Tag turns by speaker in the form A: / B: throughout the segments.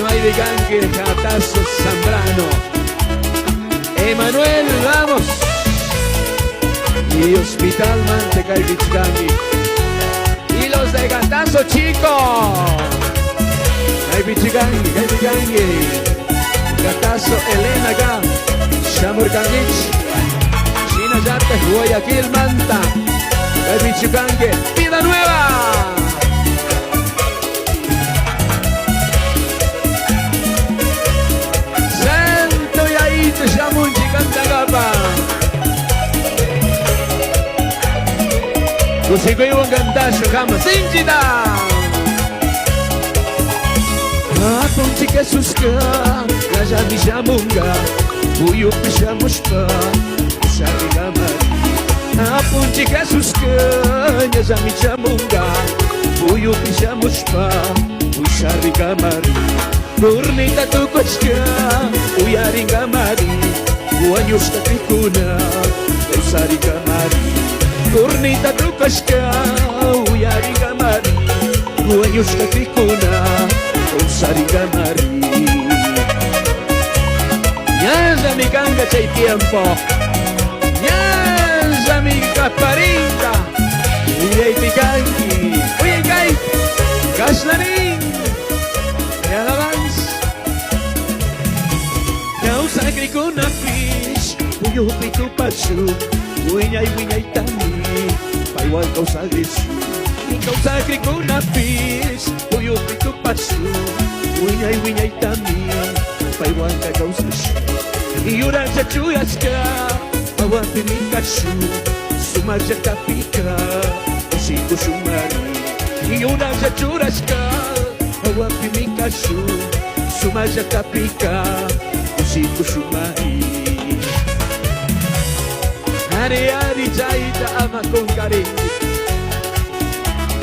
A: Mayri Gangue, Jatazo Zambrano. Emanuel, vamos. Y Hospital Manteca y Bichgangi. Y los de Gatazo, chicos. Hay Bichgangi, Gatazo, Elena Gam, Shamur Gangich, China Yate, Guayaquil Manta. Hay Bichgangi, vida nueva. Shamun Chicanta Gapa Kusiko yung gandasyo kama Sinjida Apong chika suska Najami shamunga Buyuk pishamushpa Usari gamari Apong chika suska Najami shamunga Buyuk pishamushpa Usari gamari Gurnita tukochka, uyaring gamari, buanyos na trikuna, usari gamari. Gurnita tukochka, uyaring gamari, buanyos na trikuna, usari gamari. Nyanza mi ganga chay tiempo, nyanza mi caparita, uyay picanqui, uyay kay, kaslanin. Sacri con a fish, uyo pitu pasu, uiñay tami, pa igual causa grisu. Sacri con a fish, uyo pitu pasu, uiñay tami, pa igual causa grisu. Y ura ya chuyaska, awa pinikachu, sumaja tapika, usiku sumari. Y ura ya churaska, awa pinikachu, sumaja tapika. Siku Shumai Ari Ari Chaita ama con cariño.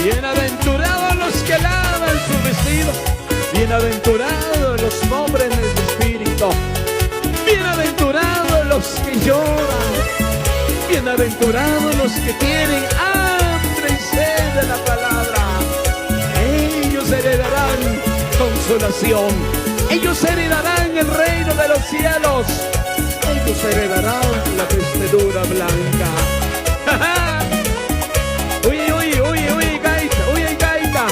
A: Bienaventurados los que lavan su vestido, bienaventurados los pobres en el espíritu, bienaventurados los que lloran, bienaventurados los que tienen hambre y sed de la palabra. Ellos heredarán consolación. Ellos heredarán el reino de los cielos. Ellos heredarán la vestidura blanca. Uy, uy, uy, uy, gaita, uy, gaita.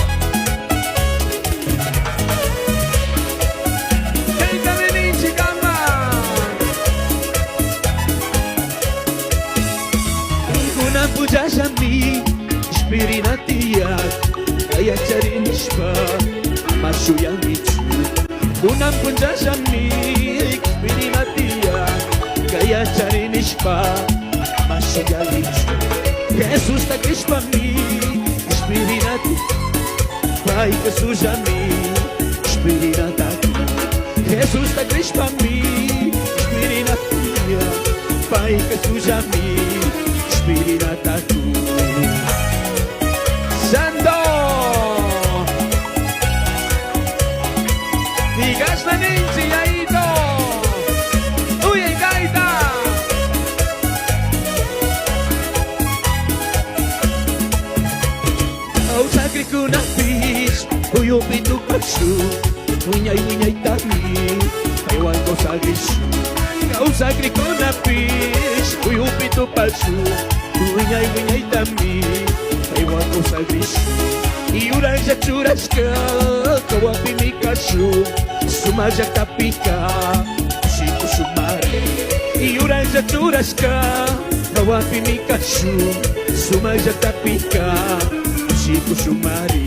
A: Gaita venici gamba. Una puja shami, spirinatia, kaya charinishpa, masuyamichu. Unang punja shami, spirinatia, kaya charinishpa, masuyamichu. Jesus ta kishpa mi, spirinati, pai Jesus shami, spirinatati. Jesus ta kishpa mi, spirinatia, pai Jesus shami, spirinatati. Santo! Digas na ninci yaito. Uy, gaita. Au sacri kuna fish, uyo pitu pasu, uñay tami, ewan ko sagrisu. Au sacri kuna fish, uyo pitu pasu, uñay tami, ewan ko sagrisu. Iuran ya churaska, kawapi mikasu, sumaja tapika, siku sumari. Iuran ya churaska, kawapi mikasu, sumaja tapika, siku sumari.